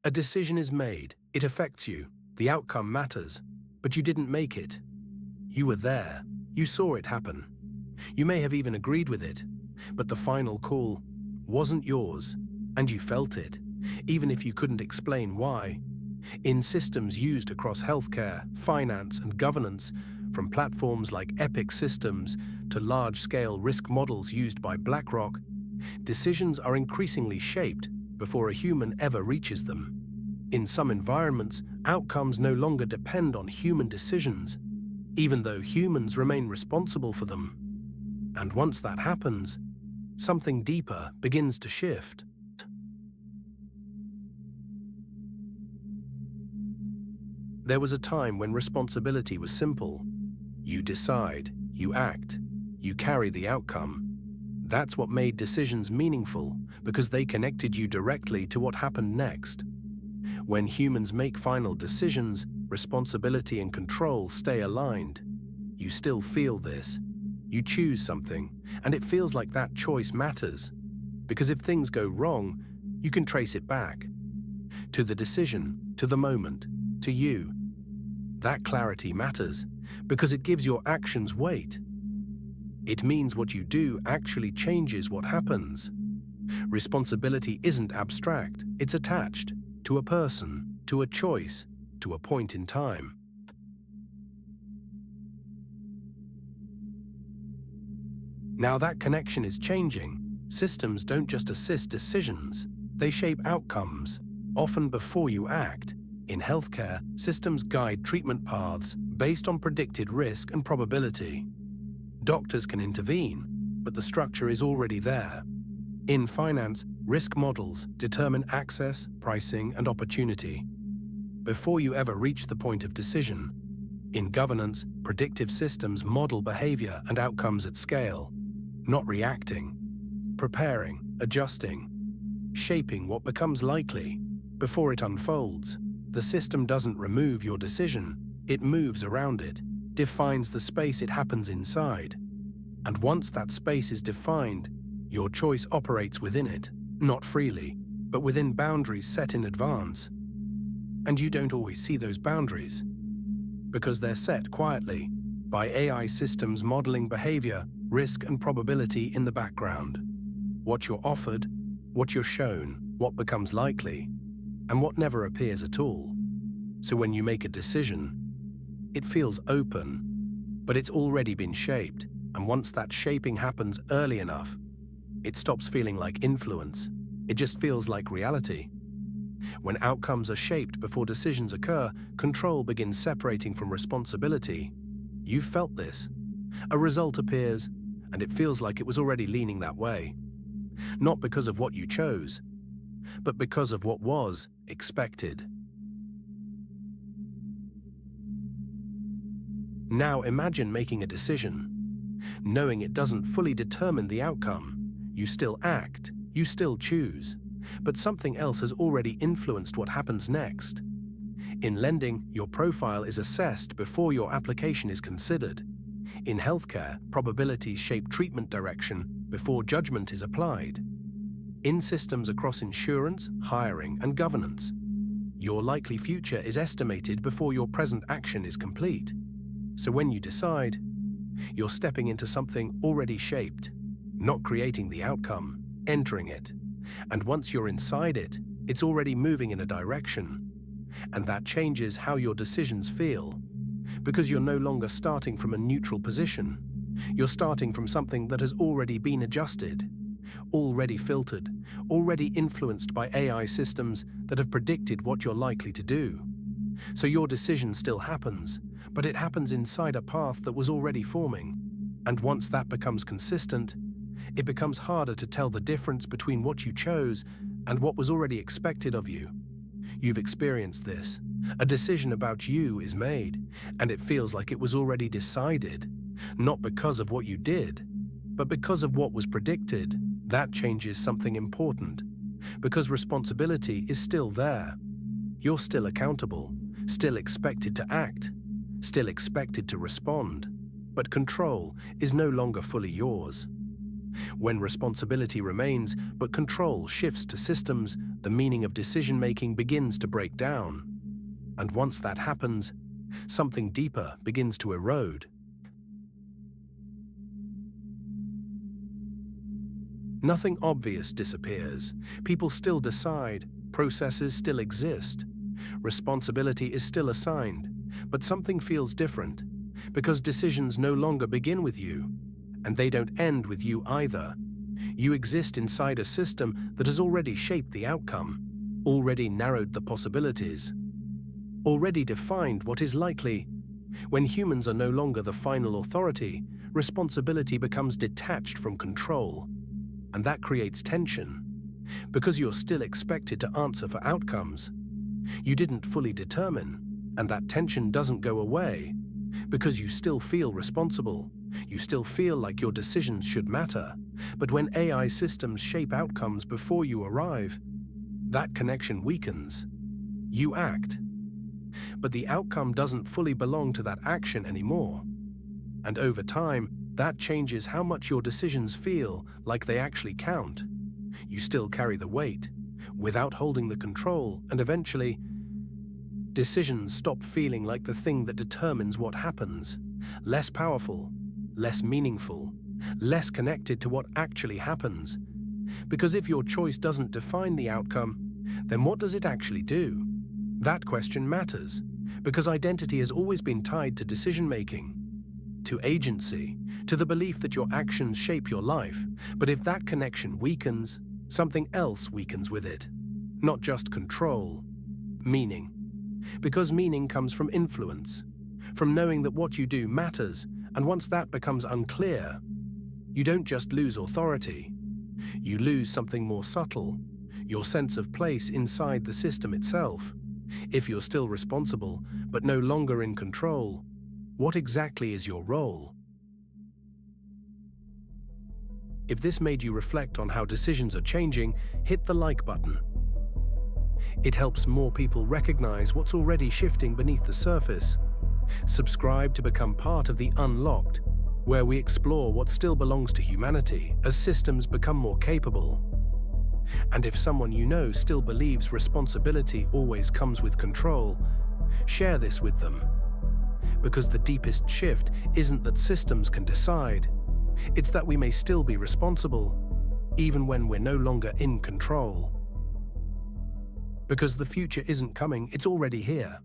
A decision is made, it affects you, the outcome matters, but you didn't make it. You were there, you saw it happen. You may have even agreed with it, but the final call wasn't yours, and you felt it, even if you couldn't explain why. In systems used across healthcare, finance, and governance, from platforms like Epic Systems to large-scale risk models used by BlackRock, decisions are increasingly shaped before a human ever reaches them. In some environments, outcomes no longer depend on human decisions, even though humans remain responsible for them. And once that happens, something deeper begins to shift. There was a time when responsibility was simple. You decide, you act, you carry the outcome. That's what made decisions meaningful, because they connected you directly to what happened next. When humans make final decisions, responsibility and control stay aligned. You still feel this. You choose something, and it feels like that choice matters. Because if things go wrong, you can trace it back. To the decision, to the moment, to you. That clarity matters, because it gives your actions weight. It means what you do actually changes what happens. Responsibility isn't abstract, it's attached to a person, to a choice, to a point in time. Now that connection is changing. Systems don't just assist decisions, they shape outcomes, often before you act. In healthcare, systems guide treatment paths based on predicted risk and probability. Doctors can intervene, but the structure is already there. In finance, risk models determine access, pricing, and opportunity before you ever reach the point of decision. In governance, predictive systems model behavior and outcomes at scale, not reacting, preparing, adjusting, shaping what becomes likely before it unfolds. The system doesn't remove your decision, it moves around it, defines the space it happens inside. And once that space is defined, your choice operates within it, not freely, but within boundaries set in advance. And you don't always see those boundaries, because they're set quietly by AI systems modeling behavior, risk, and probability in the background. What you're offered, what you're shown, what becomes likely, and what never appears at all. So when you make a decision, it feels open, but it's already been shaped, and once that shaping happens early enough, it stops feeling like influence. It just feels like reality. When outcomes are shaped before decisions occur, control begins separating from responsibility. You've felt this. A result appears, and it feels like it was already leaning that way. Not because of what you chose, but because of what was expected. Now imagine making a decision, knowing it doesn't fully determine the outcome. You still act, you still choose, but something else has already influenced what happens next. In lending, your profile is assessed before your application is considered. In healthcare, probabilities shape treatment direction before judgment is applied. In systems across insurance, hiring, and governance, your likely future is estimated before your present action is complete. So when you decide, you're stepping into something already shaped, not creating the outcome, entering it. And once you're inside it, it's already moving in a direction. And that changes how your decisions feel, because you're no longer starting from a neutral position. You're starting from something that has already been adjusted, already filtered, already influenced by AI systems that have predicted what you're likely to do. So your decision still happens, but it happens inside a path that was already forming. And once that becomes consistent, it becomes harder to tell the difference between what you chose and what was already expected of you. You've experienced this. A decision about you is made, and it feels like it was already decided, not because of what you did, but because of what was predicted. That changes something important, because responsibility is still there. You're still accountable, still expected to act, still expected to respond, but control is no longer fully yours. When responsibility remains, but control shifts to systems, the meaning of decision-making begins to break down. And once that happens, something deeper begins to erode. Nothing obvious disappears. People still decide, processes still exist, responsibility is still assigned, but something feels different, because decisions no longer begin with you, and they don't end with you either. You exist inside a system that has already shaped the outcome, already narrowed the possibilities, already defined what is likely. When humans are no longer the final authority, responsibility becomes detached from control. And that creates tension, because you're still expected to answer for outcomes you didn't fully determine, and that tension doesn't go away, because you still feel responsible, you still feel like your decisions should matter. But when AI systems shape outcomes before you arrive, that connection weakens. You act, but the outcome doesn't fully belong to that action anymore. And over time, that changes how much your decisions feel like they actually count. You still carry the weight, without holding the control, and eventually, decisions stop feeling like the thing that determines what happens. Less powerful, less meaningful, less connected to what actually happens. Because if your choice doesn't define the outcome, then what does it actually do? That question matters, because identity has always been tied to decision-making, to agency, to the belief that your actions shape your life. But if that connection weakens, something else weakens with it. Not just control, meaning. Because meaning comes from influence, from knowing that what you do matters, and once that becomes unclear, you don't just lose authority, you lose something more subtle, your sense of place inside the system itself. If you're still responsible, but no longer in control, what exactly is your role? If this made you reflect on how decisions are changing, hit the like button. It helps more people recognize what's already shifting beneath the surface. Subscribe to become part of the Unlocked, where we explore what still belongs to humanity as systems become more capable. And if someone you know still believes responsibility always comes with control, share this with them. Because the deepest shift isn't that systems can decide, it's that we may still be responsible, even when we're no longer in control. Because the future isn't coming, it's already here.